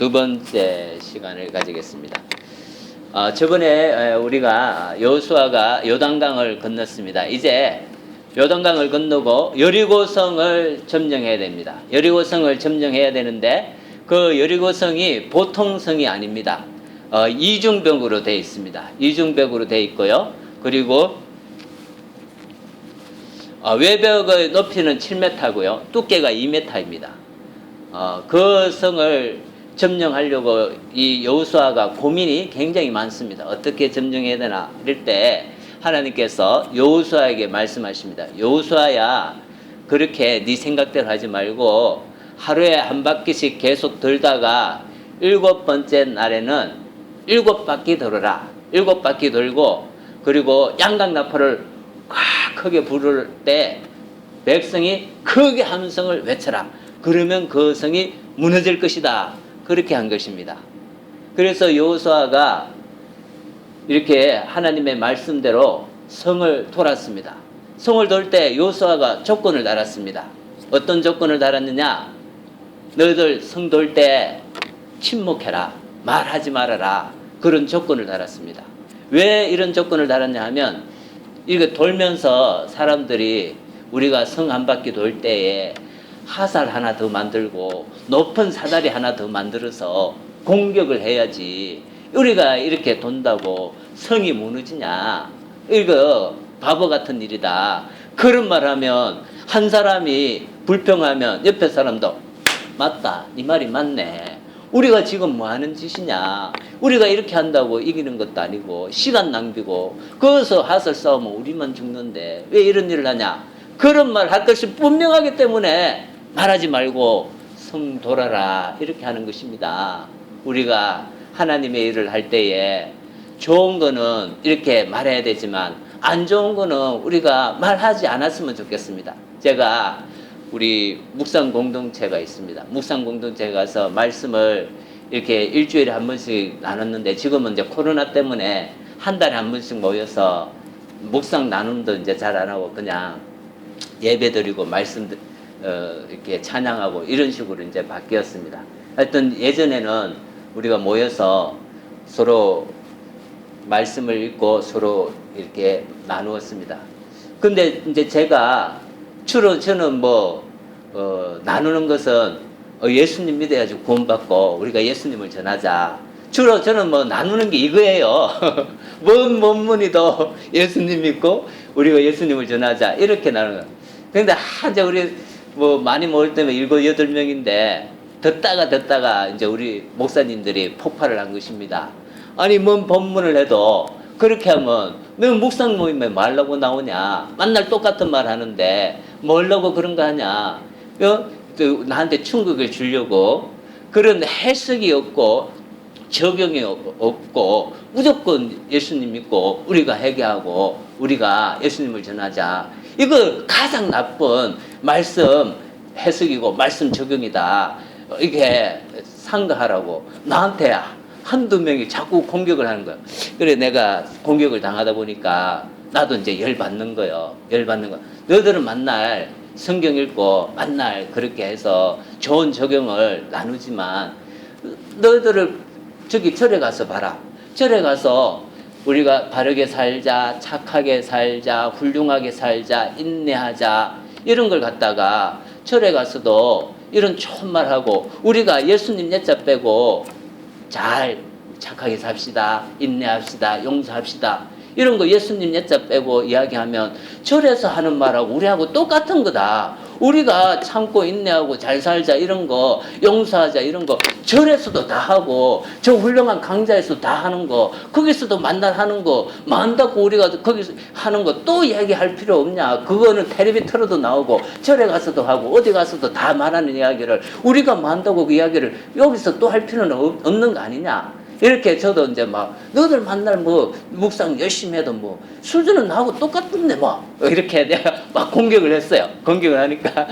두 번째 시간을 가지겠습니다. 저번에 우리가 여호수아가 요단강을 건넜습니다. 이제 요단강을 건너고 여리고성을 점령해야 됩니다. 여리고성을 점령해야 되는데 그 여리고성이 보통 성이 아닙니다. 이중벽으로 되어 있습니다. 이중벽으로 되어 있고요. 그리고 외벽의 높이는 7m고요. 두께가 2m입니다. 그 성을 점령하려고 이 여호수아가 고민이 굉장히 많습니다. 어떻게 점령해야 되나 이럴 때 하나님께서 여호수아에게 말씀하십니다. 여호수아야, 그렇게 네 생각대로 하지 말고 하루에 한 바퀴씩 계속 돌다가 7번째 날에는 7바퀴 돌어라. 7바퀴 돌고, 그리고 양강나팔을 크게 부를 때 백성이 크게 함성을 외쳐라. 그러면 그 성이 무너질 것이다. 그렇게 한 것입니다. 그래서 여호수아가 이렇게 하나님의 말씀대로 성을 돌았습니다. 성을 돌 때 여호수아가 조건을 달았습니다. 어떤 조건을 달았느냐? 너희들 성 돌 때 침묵해라. 말하지 말아라. 그런 조건을 달았습니다. 왜 이런 조건을 달았냐 하면, 이거 돌면서 사람들이 우리가 성 한 바퀴 돌 때에 화살 하나 더 만들고 높은 사다리 하나 더 만들어서 공격을 해야지, 우리가 이렇게 돈다고 성이 무너지냐? 이거 바보 같은 일이다. 그런 말 하면 한 사람이 불평하면 옆에 사람도 맞다, 네 말이 맞네. 우리가 지금 뭐 하는 짓이냐? 우리가 이렇게 한다고 이기는 것도 아니고 시간 낭비고, 거기서 화살 싸우면 우리만 죽는데 왜 이런 일을 하냐? 그런 말 할 것이 분명하기 때문에 말하지 말고 성 돌아라, 이렇게 하는 것입니다. 우리가 하나님의 일을 할 때에 좋은 거는 이렇게 말해야 되지만 안 좋은 거는 우리가 말하지 않았으면 좋겠습니다. 제가 우리 묵상 공동체가 있습니다. 묵상 공동체에 가서 말씀을 이렇게 일주일에 한 번씩 나눴는데, 지금은 이제 코로나 때문에 한 달에 한 번씩 모여서 묵상 나눔도 이제 잘 안 하고 그냥 예배 드리고 말씀 이렇게 찬양하고 이런 식으로 이제 바뀌었습니다. 하여튼 예전에는 우리가 모여서 서로 말씀을 읽고 서로 이렇게 나누었습니다. 근데 이제 제가 주로 저는 나누는 것은 예수님 믿어야지 구원받고 우리가 예수님을 전하자. 주로 저는 나누는 게 이거예요. 뭔 본문이도 예수님 믿고 우리가 예수님을 전하자, 이렇게 나누는 거예요. 근데 이제 우리 많이 모일 때면 7, 8명인데 듣다가 이제 우리 목사님들이 폭발을 한 것입니다. 아니, 뭔 본문을 해도 그렇게 하면 너 묵상 모임에 뭐 하려고 나오냐? 맨날 똑같은 말 하는데 뭐 하려고 그런 거 하냐? 나한테 충격을 주려고. 그런 해석이 없고 적용이 없고 무조건 예수님 믿고 우리가 회개하고 우리가 예수님을 전하자. 이거 가장 나쁜 말씀 해석이고 말씀 적용이다. 이게 상가하라고 나한테 한두 명이 자꾸 공격을 하는 거야. 그래 내가 공격을 당하다 보니까 나도 이제 열받는 거예요. 너희들은 만날 성경 읽고 만날 그렇게 해서 좋은 적용을 나누지만, 너희들을 저기 절에 가서 봐라. 절에 가서 우리가 바르게 살자, 착하게 살자, 훌륭하게 살자, 인내하자, 이런 걸 갖다가 절에 가서도 이런 좋은 말하고, 우리가 예수님 예자 빼고 잘 착하게 삽시다, 인내합시다, 용서합시다, 이런 거 예수님 예자 빼고 이야기하면 절에서 하는 말하고 우리하고 똑같은 거다. 우리가 참고 인내하고 잘 살자, 이런 거 용서하자, 이런 거 절에서도 다 하고 저 훌륭한 강좌에서 다 하는 거, 거기서도 만날 하는 거 만다고 우리가 거기서 하는 거 또 이야기할 필요 없냐? 그거는 텔레비 틀어도 나오고 절에 가서도 하고 어디 가서도 다 말하는 이야기를 우리가 만다고 그 이야기를 여기서 또 할 필요는 없는 거 아니냐? 이렇게 저도 이제 너들 만날 묵상 열심히 해도 수준은 나하고 똑같은데 이렇게 내가 막 공격을 했어요. 공격을 하니까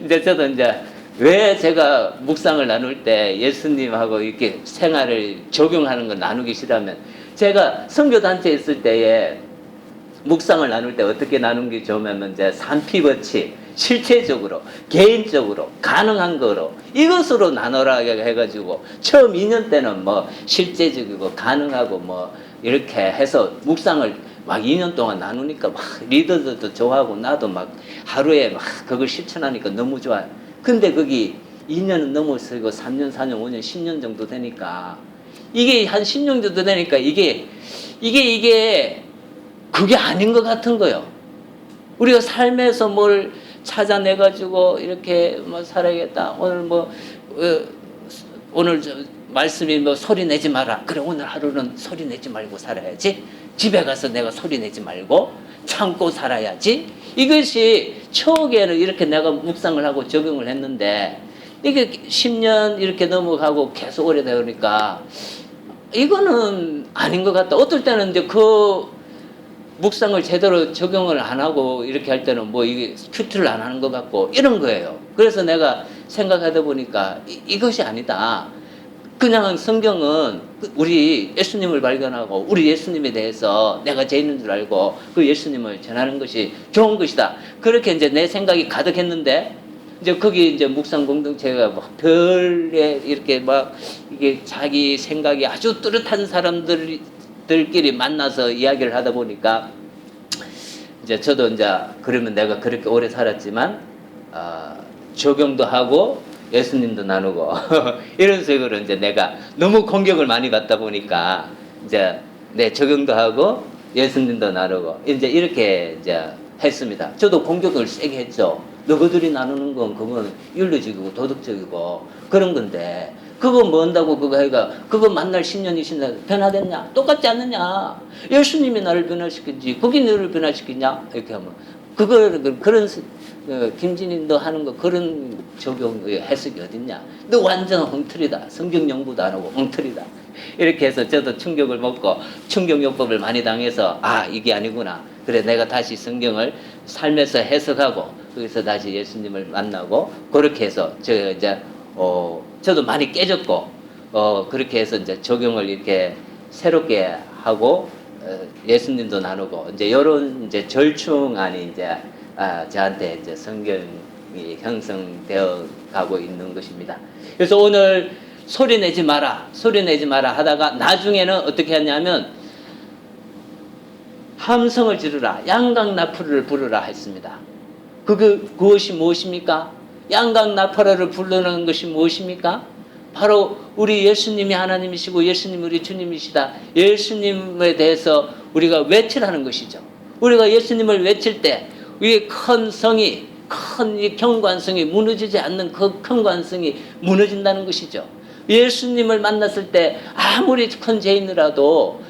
이제 저도 이제 왜 제가 묵상을 나눌 때 예수님하고 이렇게 생활을 적용하는 걸 나누기 싫으면, 제가 선교단체에 있을 때에 묵상을 나눌 때 어떻게 나누는 게 좋으면 이제 산피버치 실체적으로 개인적으로 가능한 거로 이것으로 나눠라 해가지고 처음 2년 때는 뭐 실제적이고 가능하고 뭐 이렇게 해서 묵상을 막 2년 동안 나누니까 막 리더들도 좋아하고 나도 막 하루에 막 그걸 실천하니까 너무 좋아요. 근데 거기 2년은 넘어서고 3년, 4년, 5년, 10년 정도 되니까 이게 한 10년 정도 되니까 이게 그게 아닌 것 같은 거요. 우리가 삶에서 뭘 찾아내가지고 이렇게 뭐 살아야겠다. 오늘 말씀이 뭐 소리 내지 마라. 그래, 오늘 하루는 소리 내지 말고 살아야지. 집에 가서 내가 소리 내지 말고 참고 살아야지. 이것이 초기에는 이렇게 내가 묵상을 하고 적용을 했는데 이게 10년 이렇게 넘어가고 계속 오래되니까 이거는 아닌 것 같다. 어떨 때는 이제 그 묵상을 제대로 적용을 안 하고 이렇게 할 때는 뭐 이게 큐티를 안 하는 것 같고 이런 거예요. 그래서 내가 생각하다 보니까 이것이 아니다. 그냥 성경은 우리 예수님을 발견하고 우리 예수님에 대해서 내가 죄인인 줄 알고 그 예수님을 전하는 것이 좋은 것이다. 그렇게 이제 내 생각이 가득했는데 이제 거기 이제 묵상 공동체가 막 별에 이렇게 막 이게 자기 생각이 아주 뚜렷한 사람들끼리 만나서 이야기를 하다 보니까 이제 저도 이제 그러면 내가 그렇게 오래 살았지만 적용도 하고 예수님도 나누고 이런 식으로 이제 내가 너무 공격을 많이 받다 보니까 이제 내 적용도 하고 예수님도 나누고 이제 이렇게 이제 했습니다. 저도 공격을 세게 했죠. 너희들이 나누는 건 그건 윤리적이고 도덕적이고 그런 건데 그거 뭐 한다고 그거 해가 그거 만날 10년 20년 변화됐냐? 똑같지 않느냐? 예수님이 나를 변화시키지 그게 너를 변화시키냐? 이렇게 하면 그런 김진희 너 하는 거 그런 적용 해석이 어딨냐? 너 완전 엉터리다. 성경 연구도 안 하고 엉터리다. 이렇게 해서 저도 충격을 먹고 충격요법을 많이 당해서 이게 아니구나. 그래 내가 다시 성경을 삶에서 해석하고 거기서 다시 예수님을 만나고 그렇게 해서 저도 많이 깨졌고 그렇게 해서 이제 적용을 이렇게 새롭게 하고 예수님도 나누고 이제 이런 이제 절충안이 이제 저한테 이제 성경이 형성되어 가고 있는 것입니다. 그래서 오늘 소리 내지 마라 하다가 나중에는 어떻게 하냐면 함성을 지르라 양강나팔을 부르라 했습니다. 그것이 무엇입니까? 양강나팔을 부르는 것이 무엇입니까? 바로 우리 예수님이 하나님이시고 예수님이 우리 주님이시다. 예수님에 대해서 우리가 외치라는 것이죠. 우리가 예수님을 외칠 때 위에 큰 성이 큰 이 경관성이 무너지지 않는 그 경관성이 무너진다는 것이죠. 예수님을 만났을 때 아무리 큰 죄인이라도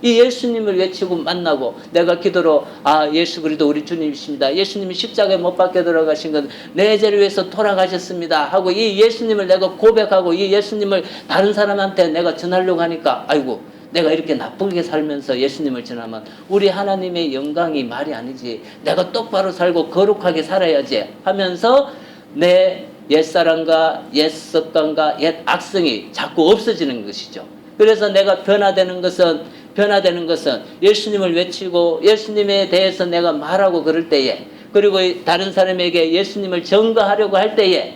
이 예수님을 외치고 만나고 내가 기도로 예수 그리스도 우리 주님이십니다. 예수님이 십자가에 못 박혀 들어가신 건 내 죄를 위해서 돌아가셨습니다 하고 이 예수님을 내가 고백하고 이 예수님을 다른 사람한테 내가 전하려고 하니까 아이고 내가 이렇게 나쁘게 살면서 예수님을 전하면 우리 하나님의 영광이 말이 아니지. 내가 똑바로 살고 거룩하게 살아야지 하면서 내 옛사람과 옛습관과 옛 악성이 자꾸 없어지는 것이죠. 그래서 내가 변화되는 것은 예수님을 외치고 예수님에 대해서 내가 말하고 그럴 때에 그리고 다른 사람에게 예수님을 전가하려고 할 때에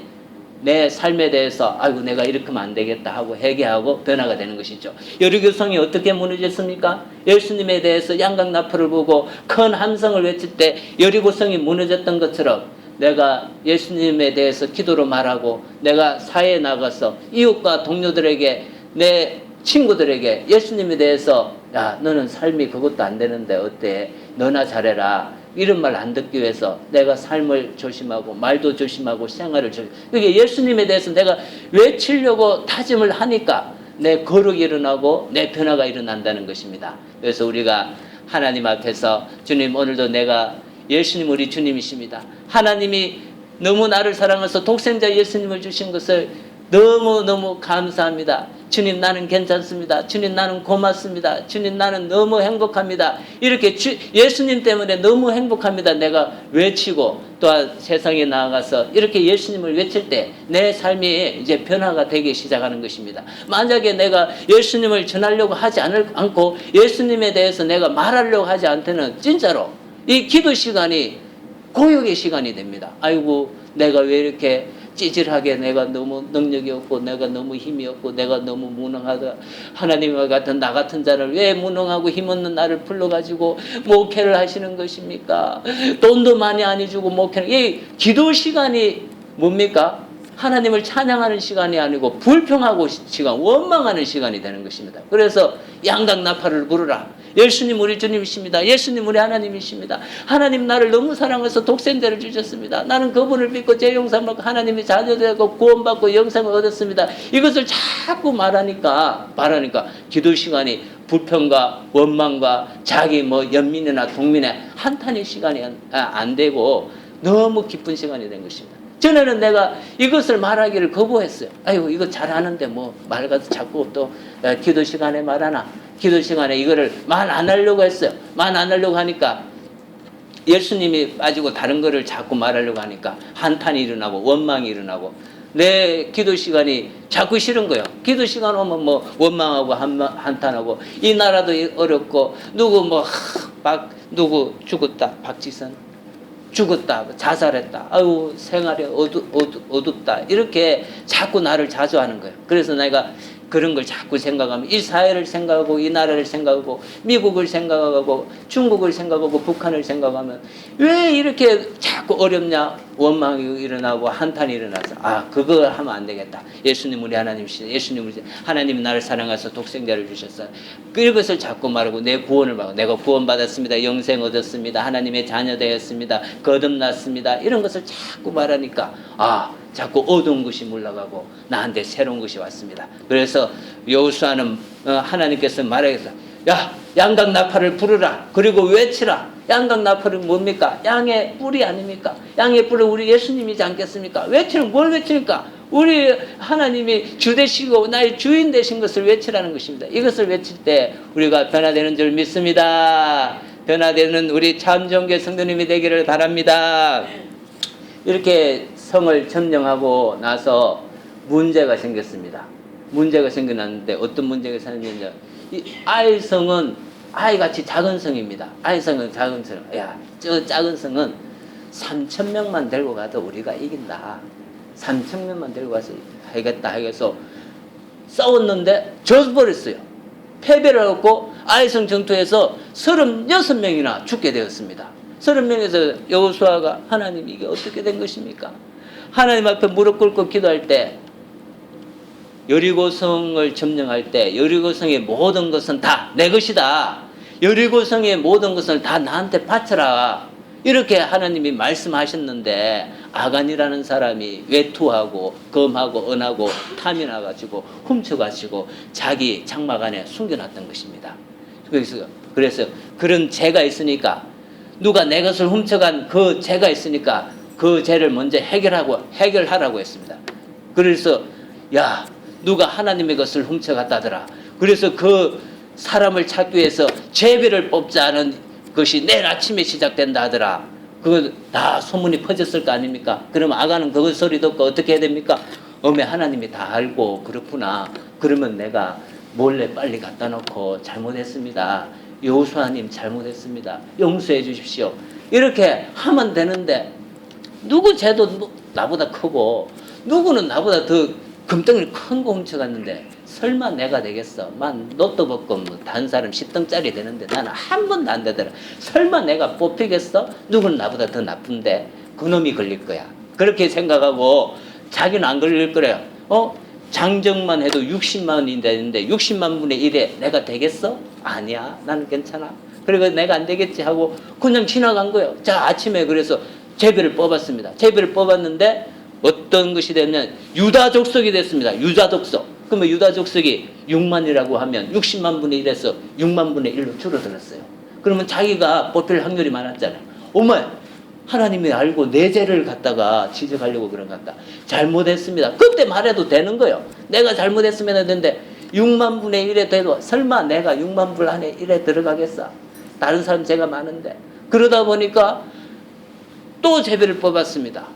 내 삶에 대해서 아이고 내가 이렇게 하면 안 되겠다 하고 회개하고 변화가 되는 것이죠. 여리고성이 어떻게 무너졌습니까? 예수님에 대해서 양강나팔을 보고 큰 함성을 외칠 때 여리고성이 무너졌던 것처럼 내가 예수님에 대해서 기도로 말하고 내가 사회에 나가서 이웃과 동료들에게 내 친구들에게 예수님에 대해서 야 너는 삶이 그것도 안 되는데 어때? 너나 잘해라. 이런 말 안 듣기 위해서 내가 삶을 조심하고 말도 조심하고 생활을 그게 예수님에 대해서 내가 외치려고 다짐을 하니까 내 거룩이 일어나고 내 변화가 일어난다는 것입니다. 그래서 우리가 하나님 앞에서 주님 오늘도 내가 예수님 우리 주님이십니다. 하나님이 너무 나를 사랑해서 독생자 예수님을 주신 것을 너무너무 감사합니다. 주님 나는 괜찮습니다. 주님 나는 고맙습니다. 주님 나는 너무 행복합니다. 이렇게 예수님 때문에 너무 행복합니다. 내가 외치고 또한 세상에 나아가서 이렇게 예수님을 외칠 때 내 삶이 이제 변화가 되기 시작하는 것입니다. 만약에 내가 예수님을 전하려고 하지 않고 예수님에 대해서 내가 말하려고 하지 않다면 진짜로 이 기도 시간이 고역의 시간이 됩니다. 아이고 내가 왜 이렇게 찌질하게 내가 너무 능력이 없고 내가 너무 힘이 없고 내가 너무 무능하다. 하나님과 같은 나 같은 자를 왜 무능하고 힘없는 나를 불러가지고 목회를 하시는 것입니까? 돈도 많이 안 주고 목회는 이 기도 시간이 뭡니까? 하나님을 찬양하는 시간이 아니고 불평하고 시간, 원망하는 시간이 되는 것입니다. 그래서 양각나팔을 부르라. 예수님 우리 주님이십니다. 예수님 우리 하나님이십니다. 하나님 나를 너무 사랑해서 독생자를 주셨습니다. 나는 그분을 믿고 제 영상 받고 하나님의 자녀되고 구원받고 영생을 얻었습니다. 이것을 자꾸 말하니까 기도 시간이 불평과 원망과 자기 연민이나 동민의 한탄의 시간이 안 되고 너무 기쁜 시간이 된 것입니다. 전에는 내가 이것을 말하기를 거부했어요. 아이고 이거 잘하는데 말 가서 자꾸 또 기도 시간에 말하나. 기도 시간에 이거를 말 안 하려고 했어요. 말 안 하려고 하니까 예수님이 빠지고 다른 거를 자꾸 말하려고 하니까 한탄이 일어나고 원망이 일어나고 내 기도 시간이 자꾸 싫은 거예요. 기도 시간 오면 원망하고 한탄하고 이 나라도 어렵고 누구 죽었다. 박지선 죽었다, 자살했다, 아유 생활이 어둡다 이렇게 자꾸 나를 자주하는 거예요. 그래서 내가 그런 걸 자꾸 생각하면 이 사회를 생각하고 이 나라를 생각하고 미국을 생각하고 중국을 생각하고 북한을 생각하면 왜 이렇게 자꾸 어렵냐 원망이 일어나고 한탄이 일어나서 그거 하면 안 되겠다. 예수님 우리 하나님이시다. 예수님 우리 하나님이 나를 사랑해서 독생자를 주셨어요. 그것을 자꾸 말하고 내 구원을 말하고 내가 구원받았습니다. 영생 얻었습니다. 하나님의 자녀 되었습니다. 거듭났습니다. 이런 것을 자꾸 말하니까 자꾸 어두운 것이 물러가고 나한테 새로운 것이 왔습니다. 그래서 여호수아는 하나님께서 말하겠다. 야 양각나팔을 부르라. 그리고 외치라. 양각나팔은 뭡니까? 양의 뿔이 아닙니까? 양의 뿔은 우리 예수님이지 않겠습니까? 외치는 뭘 외치니까? 우리 하나님이 주 되시고 나의 주인 되신 것을 외치라는 것입니다. 이것을 외칠 때 우리가 변화되는 줄 믿습니다. 변화되는 우리 참정계 성도님이 되기를 바랍니다. 이렇게 성을 점령하고 나서 문제가 생겼습니다. 문제가 생겨났는데 어떤 문제가 생겼냐? 이 아이성은 아이같이 작은 성입니다. 아이성은 작은 성. 저 작은 성은 3,000명만 데리고 가도 우리가 이긴다. 3,000명만 데리고 가서 하겠다 해서 싸웠는데 져버렸어요. 패배를 하고 아이성 전투에서 36명이나 죽게 되었습니다. 30명에서 여호수아가 하나님 이게 어떻게 된 것입니까? 하나님 앞에 무릎 꿇고 기도할 때 여리고성을 점령할 때 여리고성의 모든 것은 다 내 것이다. 여리고성의 모든 것을 다 나한테 바쳐라. 이렇게 하나님이 말씀하셨는데 아간이라는 사람이 외투하고 검하고 은하고 탐이나가지고 훔쳐가지고 자기 장막 안에 숨겨놨던 것입니다. 그래서 그런 죄가 있으니까 누가 내 것을 훔쳐간 그 죄가 있으니까 그 죄를 먼저 해결하라고 했습니다. 그래서 누가 하나님의 것을 훔쳐갔다더라. 그래서 그 사람을 찾기 위해서 제비를 뽑자는 것이 내일 아침에 시작된다 하더라. 그거 다 소문이 퍼졌을 거 아닙니까? 그럼 아가는 그 소리 듣고 어떻게 해야 됩니까? 하나님이 다 알고 그렇구나. 그러면 내가 몰래 빨리 갖다 놓고 잘못했습니다. 여호수아님 잘못했습니다. 용서해 주십시오. 이렇게 하면 되는데 누구 죄도 나보다 크고 누구는 나보다 더 금덩이를 큰 거 훔쳐갔는데 설마 내가 되겠어? 로또 복권 다른 사람 10등짜리 되는데 나는 한 번도 안 되더라. 설마 내가 뽑히겠어? 누구는 나보다 더 나쁜데 그놈이 걸릴 거야. 그렇게 생각하고 자기는 안 걸릴 거래요. 장정만 해도 60만 원이 되는데 60만 분의 1에 내가 되겠어? 아니야. 나는 괜찮아. 그리고 내가 안 되겠지 하고 그냥 지나간 거예요. 자, 아침에 그래서 제비를 뽑았습니다. 제비를 뽑았는데 어떤 것이 되면 유다 족속이 됐습니다. 유다 족속. 그러면 유다 족속이 6만이라고 하면 60만 분의 1에서 6만 분의 1로 줄어들었어요. 그러면 자기가 뽑힐 확률이 많았잖아요. 하나님이 알고 내 죄를 갖다가 지적하려고 그런 것 같다. 잘못했습니다. 그때 말해도 되는 거예요. 내가 잘못했으면 되는데 6만 분의 1에 돼도 설마 내가 6만 분 안에 1에 들어가겠어? 다른 사람 제가 많은데. 그러다 보니까 또 제비를 뽑았습니다.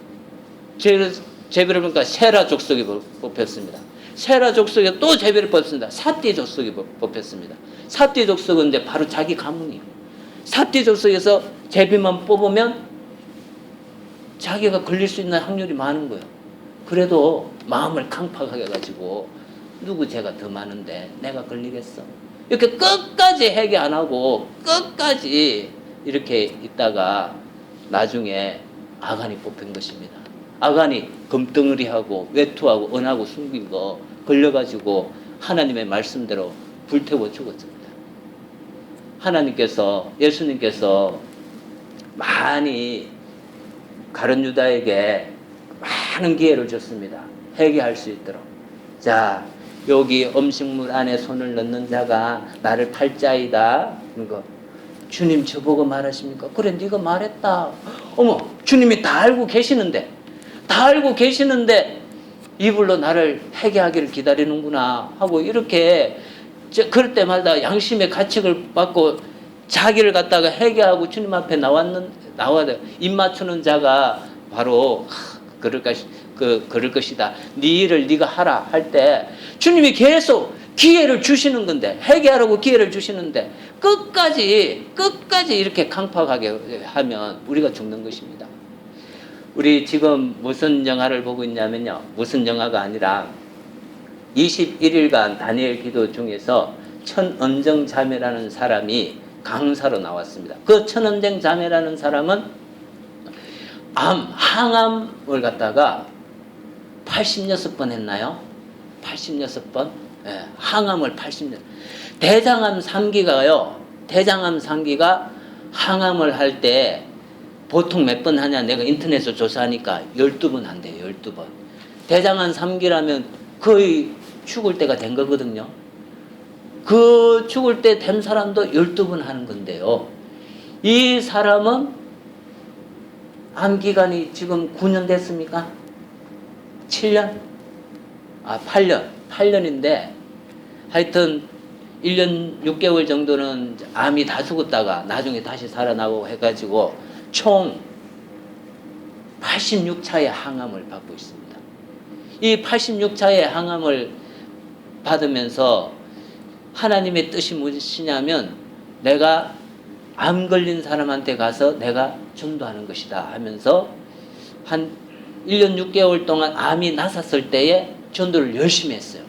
제비를 보니까 세라 족속이 뽑혔습니다. 세라 족속에 또 제비를 뽑습니다. 사띠 족속이 뽑혔습니다. 사띠 족속은 이제 바로 자기 가문이에요. 사띠 족속에서 제비만 뽑으면 자기가 걸릴 수 있는 확률이 많은 거예요. 그래도 마음을 강팍하게 해가지고 누구 제가 더 많은데 내가 걸리겠어? 이렇게 끝까지 회개 안 하고 끝까지 이렇게 있다가 나중에 아간이 뽑힌 것입니다. 아간이 금덩어리하고 외투하고 은하고 숨긴 거 걸려가지고 하나님의 말씀대로 불태워 죽었습니다. 하나님께서, 예수님께서 많이 가룟 유다에게 많은 기회를 줬습니다. 회개할 수 있도록. 자, 여기 음식물 안에 손을 넣는 자가 나를 팔자이다. 이거 주님 저보고 말하십니까? 그래, 네가 말했다. 어머, 주님이 다 알고 계시는데, 다 알고 계시는데 이불로 나를 회개하기를 기다리는구나 하고 이렇게 그럴 때마다 양심의 가책을 받고 자기를 갖다가 회개하고 주님 앞에 나와야 돼. 입 맞추는 자가 바로 그럴 것이다. 네 일을 네가 하라 할 때 주님이 계속 기회를 주시는 건데, 회개하라고 기회를 주시는데 끝까지 이렇게 강팍하게 하면 우리가 죽는 것입니다. 우리 지금 무슨 영화를 보고 있냐면요, 무슨 영화가 아니라 21일간 다니엘 기도 중에서 천언정 자매라는 사람이 강사로 나왔습니다. 그 천언정 자매라는 사람은 항암을 갖다가 86번 했나요? 86번? 네, 항암을 86번. 대장암 3기가요. 대장암 3기가 항암을 할 때 보통 몇 번 하냐? 내가 인터넷에서 조사하니까 12번 한대요. 12번. 대장암 3기라면 거의 죽을 때가 된 거거든요. 그 죽을 때 된 사람도 12번 하는 건데요. 이 사람은 암기간이 지금 9년 됐습니까? 7년? 8년인데 하여튼 1년 6개월 정도는 암이 다 죽었다가 나중에 다시 살아나고 해가지고 총 86차의 항암을 받고 있습니다. 이 86차의 항암을 받으면서 하나님의 뜻이 무엇이냐면 내가 암 걸린 사람한테 가서 내가 전도하는 것이다 하면서 한 1년 6개월 동안 암이 났었을 때에 전도를 열심히 했어요.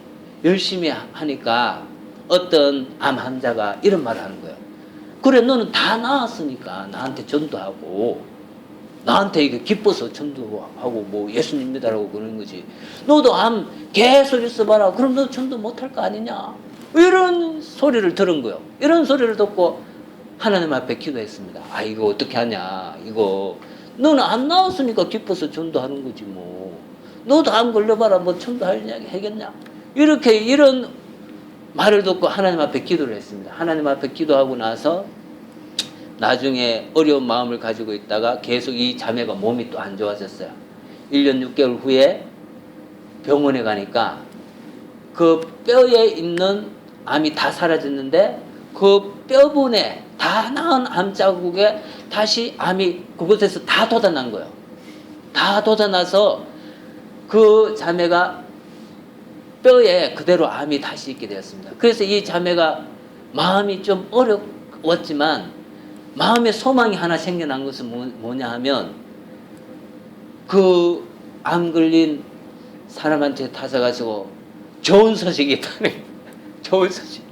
열심히 하니까 어떤 암 환자가 이런 말을 하는 거예요. 그래, 너는 다 나았으니까 나한테 전도하고 나한테 이게 기뻐서 전도하고 뭐 예수님 믿으라고 그러는 거지. 너도 암 계속 있어봐라. 그럼 너 전도 못할 거 아니냐. 이런 소리를 들은 거예요. 이런 소리를 듣고 하나님 앞에 기도했습니다. 이거 어떻게 하냐. 이거 너는 안 나왔으니까 기뻐서 전도하는 거지 뭐. 너도 암 걸려봐라. 뭐 전도하겠냐. 이런 말을 듣고 하나님 앞에 기도를 했습니다. 하나님 앞에 기도하고 나서 나중에 어려운 마음을 가지고 있다가 계속 이 자매가 몸이 또 안 좋아졌어요. 1년 6개월 후에 병원에 가니까 그 뼈에 있는 암이 다 사라졌는데 그 뼈분에 다 나은 암 자국에 다시 암이 그곳에서 다 돋아난 거예요. 다 돋아나서 그 자매가 뼈에 그대로 암이 다시 있게 되었습니다. 그래서 이 자매가 마음이 좀 어려웠지만 마음에 소망이 하나 생겨난 것은 뭐냐 하면 그 암 걸린 사람한테 타서가지고 좋은 소식이 있다는 좋은 소식.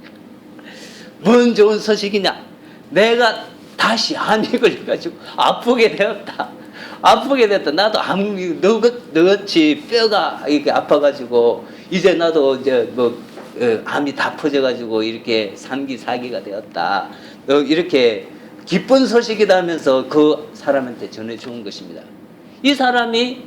뭔 좋은 소식이냐? 내가 다시 암이 걸려가지고 아프게 되었다. 아프게 됐다. 나도 너같이 뼈가 이렇게 아파가지고 이제 나도 이제 암이 다 퍼져가지고 이렇게 3기 4기가 되었다. 이렇게 기쁜 소식이다 하면서 그 사람한테 전해준 것입니다. 이 사람이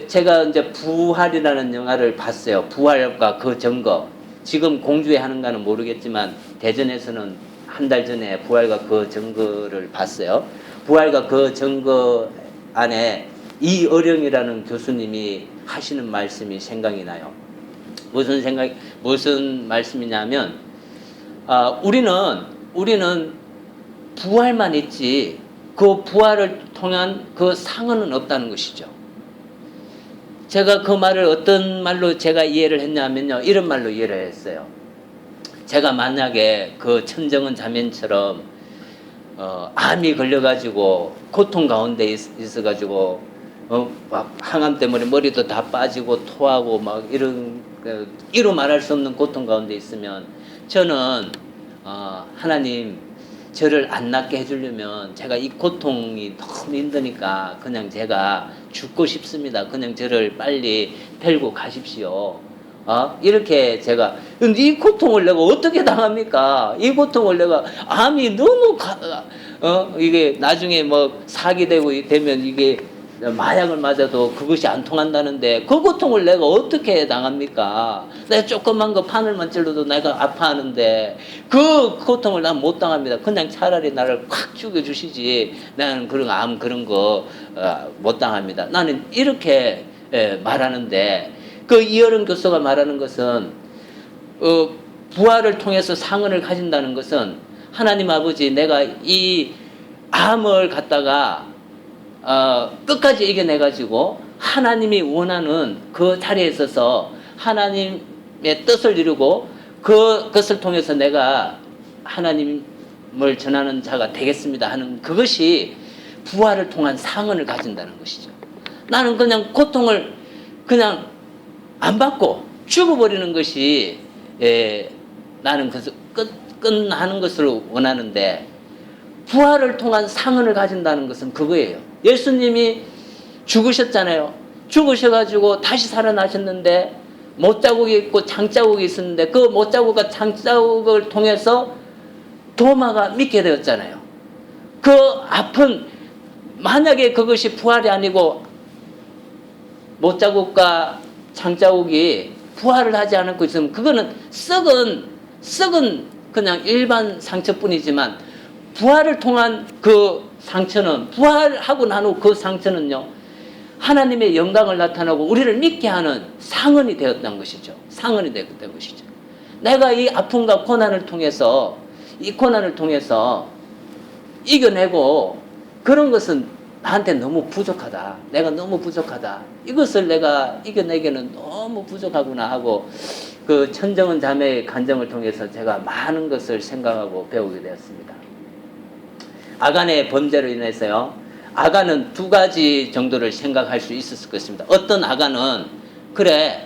제가 이제 부활이라는 영화를 봤어요. 부활과 그 증거. 지금 공주에 하는가는 모르겠지만 대전에서는 한 달 전에 부활과 그 증거를 봤어요. 부활과 그 증거 안에 이어령이라는 교수님이 하시는 말씀이 생각이 나요. 무슨 말씀이냐면, 우리는 부활만 있지, 그 부활을 통한 그 상흔은 없다는 것이죠. 제가 그 말을 어떤 말로 제가 이해를 했냐면요, 이런 말로 이해를 했어요. 제가 만약에 그 천정은 자매처럼 암이 걸려가지고 고통 가운데 있어가지고 막 항암 때문에 머리도 다 빠지고 토하고 막 이루 말할 수 없는 고통 가운데 있으면, 저는 하나님 저를 안 낫게 해주려면 제가 이 고통이 너무 힘드니까 그냥 제가 죽고 싶습니다. 그냥 저를 빨리 데리고 가십시오. 이렇게 제가, 근데 이 고통을 내가 어떻게 당합니까? 이 고통을 내가, 암이 너무 이게 나중에 뭐 사기되고 되면 이게 마약을 맞아도 그것이 안 통한다는데, 그 고통을 내가 어떻게 당합니까? 내가 조그만 거 바늘만 찔러도 내가 아파하는데 그 고통을 난 못 당합니다. 그냥 차라리 나를 확 죽여주시지, 나는 그런 암 그런 거 못 당합니다. 나는 이렇게 말하는데, 그 이어른 교수가 말하는 것은 부활을 통해서 상흔을 가진다는 것은, 하나님 아버지, 내가 이 암을 갖다가 끝까지 이겨내가지고 하나님이 원하는 그 자리에 있어서 하나님의 뜻을 이루고 그것을 통해서 내가 하나님을 전하는 자가 되겠습니다 하는, 그것이 부활을 통한 상흔을 가진다는 것이죠. 나는 그냥 고통을 그냥 안 받고 죽어버리는 것이 나는 그래서 끝나는 것을 원하는데, 부활을 통한 상흔을 가진다는 것은 그거예요. 예수님이 죽으셨잖아요. 죽으셔가지고 다시 살아나셨는데 못자국이 있고 장자국이 있었는데, 그 못자국과 장자국을 통해서 도마가 믿게 되었잖아요. 그 아픈, 만약에 그것이 부활이 아니고 못자국과 장자국이 부활을 하지 않고 있으면, 그거는 썩은 그냥 일반 상처뿐이지만, 부활을 통한 그 상처는, 부활하고 난 후 그 상처는요, 하나님의 영광을 나타나고 우리를 믿게 하는 상흔이 되었던 것이죠. 상흔이 되었던 것이죠. 내가 이 아픔과 고난을 통해서, 이 고난을 통해서 이겨내고, 그런 것은 나한테 너무 부족하다. 내가 너무 부족하다. 이것을 내가 이겨내기는 너무 부족하구나 하고, 그 천정은 자매의 간증을 통해서 제가 많은 것을 생각하고 배우게 되었습니다. 아간의 범죄로 인해서요, 아간은 두 가지 정도를 생각할 수 있었을 것입니다. 어떤 아간은, 그래,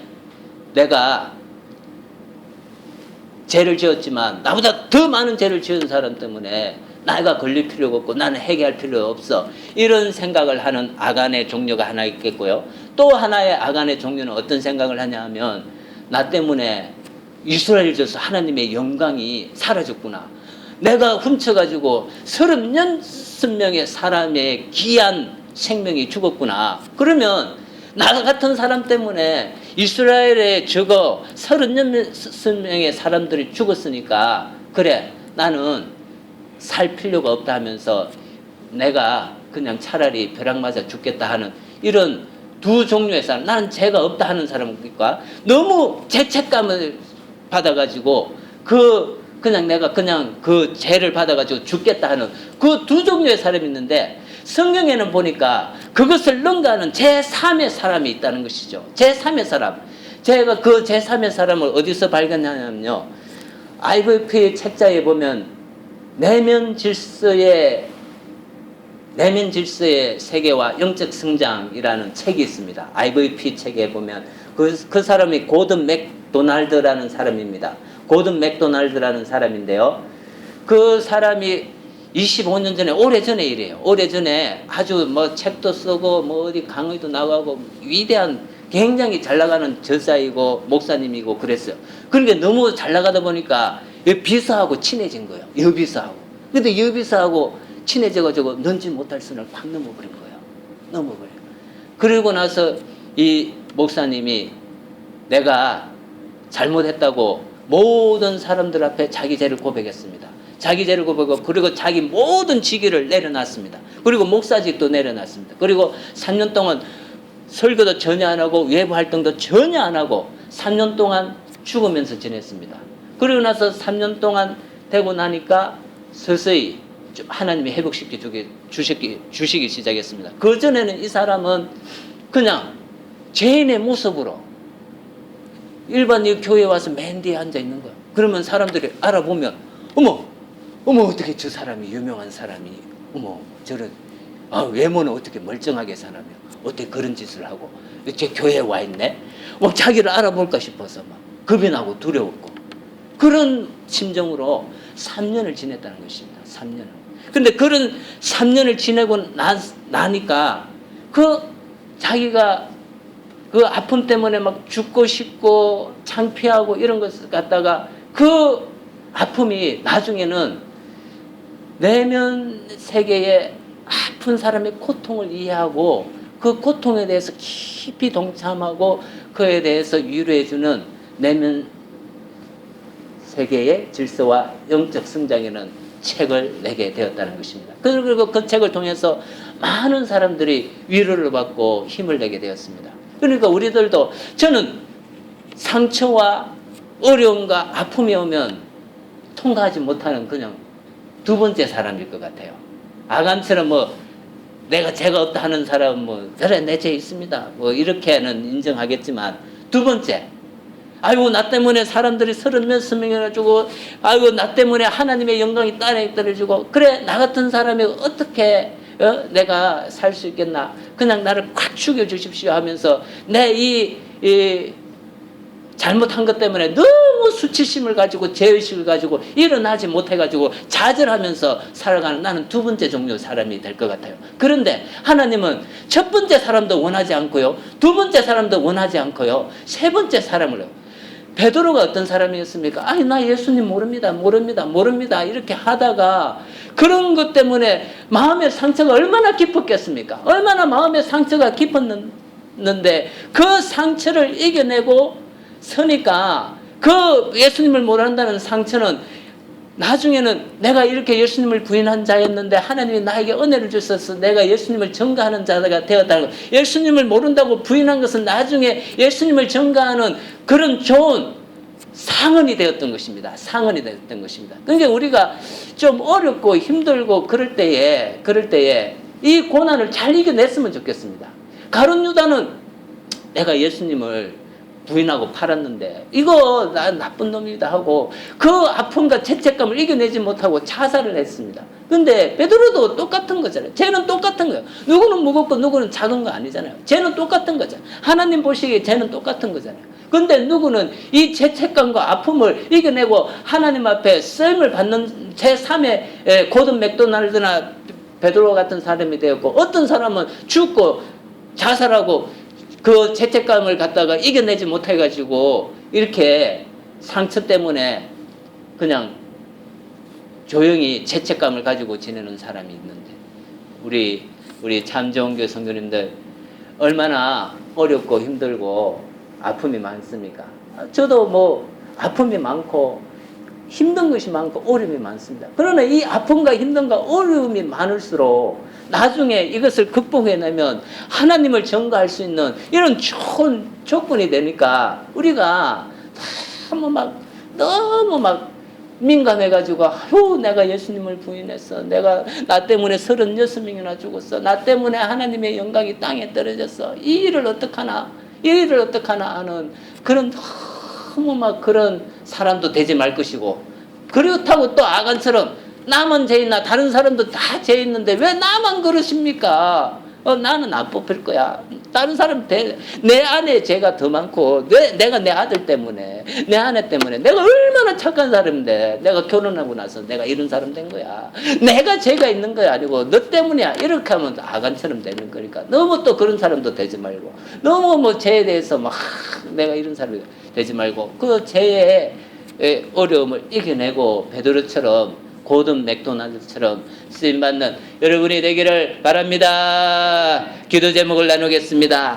내가 죄를 지었지만 나보다 더 많은 죄를 지은 사람 때문에 내가 걸릴 필요가 없고 나는 회개할 필요 없어, 이런 생각을 하는 아간의 종류가 하나 있겠고요. 또 하나의 아간의 종류는 어떤 생각을 하냐 하면, 나 때문에 이스라엘 져서 하나님의 영광이 사라졌구나. 내가 훔쳐가지고 36명의 사람의 귀한 생명이 죽었구나. 그러면 나 같은 사람 때문에 이스라엘에 저거 36명의 사람들이 죽었으니까, 그래, 나는 살 필요가 없다 하면서 내가 그냥 차라리 벼락 맞아 죽겠다 하는, 이런 두 종류의 사람, 나는 죄가 없다 하는 사람과 너무 죄책감을 받아가지고 그냥 내가 그냥 그 죄를 받아가지고 죽겠다 하는 그 두 종류의 사람이 있는데, 성경에는 보니까 그것을 능가하는 제3의 사람이 있다는 것이죠. 제3의 사람. 제가 그 제3의 사람을 어디서 발견하냐면요, IVP 책자에 보면 내면 질서의 세계와 영적 성장이라는 책이 있습니다. IVP 책에 보면 그 사람이 고든 맥도날드라는 사람입니다. 고든 맥도날드라는 사람인데요, 그 사람이 25년 전에, 오래전에 일이에요. 오래전에 아주 뭐 책도 쓰고 뭐 어디 강의도 나가고 위대한, 굉장히 잘 나가는 저자이고 목사님이고 그랬어요. 그러니까 너무 잘 나가다 보니까 비서하고 친해진 거예요. 여비서하고. 근데 여비서하고 친해져가지고 넘지 못할 선을 확 넘어버린 거예요. 넘어버려요. 그리고 나서 이 목사님이 내가 잘못했다고 모든 사람들 앞에 자기 죄를 고백했습니다. 자기 죄를 고백하고, 그리고 자기 모든 직위를 내려놨습니다. 그리고 목사직도 내려놨습니다. 그리고 3년 동안 설교도 전혀 안 하고 외부 활동도 전혀 안 하고 3년 동안 죽으면서 지냈습니다. 그리고 나서 3년 동안 되고 나니까 서서히 좀 하나님이 회복시켜 주시기 시작했습니다. 그 전에는 이 사람은 그냥 죄인의 모습으로 일반 이 교회에 와서 맨 뒤에 앉아 있는 거야. 그러면 사람들이 알아보면 어머 어떻게 저 사람이 유명한 사람이 어머 저런 외모는 어떻게 멀쩡하게 사람이야. 어떻게 그런 짓을 하고 제 교회에 와 있네. 막 자기를 알아볼까 싶어서 막 겁이 나고 두려웠고 그런 심정으로 3년을 지냈다는 것입니다. 3년을. 근데 그런 3년을 지내고 나니까 그 자기가 그 아픔 때문에 막 죽고 싶고 창피하고 이런 것을 갖다가 그 아픔이 나중에는 내면 세계의 아픈 사람의 고통을 이해하고 그 고통에 대해서 깊이 동참하고 그에 대해서 위로해주는 내면 세계의 질서와 영적 성장에는 책을 내게 되었다는 것입니다. 그리고 그 책을 통해서 많은 사람들이 위로를 받고 힘을 내게 되었습니다. 그러니까 우리들도 저는 상처와 어려움과 아픔이 오면 통과하지 못하는 그냥 두 번째 사람일 것 같아요. 아간처럼 제가 없다 하는 사람은 그래 내 죄 있습니다. 이렇게는 인정하겠지만 두 번째 아이고 나 때문에 사람들이 30몇 명이나 주고 아이고 나 때문에 하나님의 영광이 땅에 떨어지고 그래 나 같은 사람이 어떻게 내가 살 수 있겠나. 그냥 나를 콱 죽여주십시오 하면서 내 이 잘못한 것 때문에 너무 수치심을 가지고 죄의식을 가지고 일어나지 못해가지고 좌절하면서 살아가는 나는 두 번째 종류의 사람이 될 것 같아요. 그런데 하나님은 첫 번째 사람도 원하지 않고요, 두 번째 사람도 원하지 않고요, 세 번째 사람을. 베드로가 어떤 사람이었습니까? 아니 나 예수님 모릅니다 이렇게 하다가 그런 것 때문에 마음의 상처가 얼마나 깊었겠습니까? 얼마나 마음의 상처가 깊었는데 그 상처를 이겨내고 서니까 그 예수님을 모른다는 상처는 나중에는 내가 이렇게 예수님을 부인한 자였는데 하나님이 나에게 은혜를 주셔서 내가 예수님을 전가하는 자가 되었다는 것. 예수님을 모른다고 부인한 것은 나중에 예수님을 전가하는 그런 좋은 상흔이 되었던 것입니다. 상흔이 되었던 것입니다. 그러니까 우리가 좀 어렵고 힘들고 그럴 때에 이 고난을 잘 이겨냈으면 좋겠습니다. 가룟 유다는 내가 예수님을 부인하고 팔았는데 이거 나 나쁜 놈이다 하고 그 아픔과 죄책감을 이겨내지 못하고 자살을 했습니다. 근데 베드로도 똑같은 거잖아요. 죄는 똑같은 거예요. 누구는 무겁고 누구는 작은 거 아니잖아요. 죄는 똑같은 거잖아요. 하나님 보시기에 죄는 똑같은 거잖아요. 근데 누구는 이 죄책감과 아픔을 이겨내고 하나님 앞에 쓰임을 받는 제3의 고든 맥도날드나 베드로 같은 사람이 되었고, 어떤 사람은 죽고 자살하고 그 죄책감을 갖다가 이겨내지 못해가지고 이렇게 상처 때문에 그냥 조용히 죄책감을 가지고 지내는 사람이 있는데, 우리 참 좋은 교회 성도님들 얼마나 어렵고 힘들고 아픔이 많습니까? 저도 아픔이 많고 힘든 것이 많고 어려움이 많습니다. 그러나 이 아픔과 힘듦과 어려움이 많을수록 나중에 이것을 극복해내면 하나님을 전가할 수 있는 이런 좋은 조건이 되니까 우리가 너무 막 민감해가지고 아유 내가 예수님을 부인했어, 나 때문에 36명이나 죽었어, 나 때문에 하나님의 영광이 땅에 떨어졌어, 이 일을 어떡하나 하는 그런 너무 막 그런 사람도 되지 말 것이고, 그렇다고 또 아간처럼 나만 죄 있나 다른 사람도 다 죄 있는데 왜 나만 그러십니까? 나는 안 뽑힐 거야. 다른 사람 내 안에 죄가 더 많고 내가 내 아들 때문에 내 아내 때문에 내가 얼마나 착한 사람인데 내가 결혼하고 나서 내가 이런 사람 된 거야. 내가 죄가 있는 거야 아니고 너 때문이야. 이렇게 하면 아간처럼 되는 거니까 너무 또 그런 사람도 되지 말고, 너무 죄에 대해서 막 내가 이런 사람이 되지 말고 그 죄의 어려움을 이겨내고 베드로처럼 고든 맥도날드처럼 쓰임받는 여러분이 되기를 바랍니다. 기도 제목을 나누겠습니다.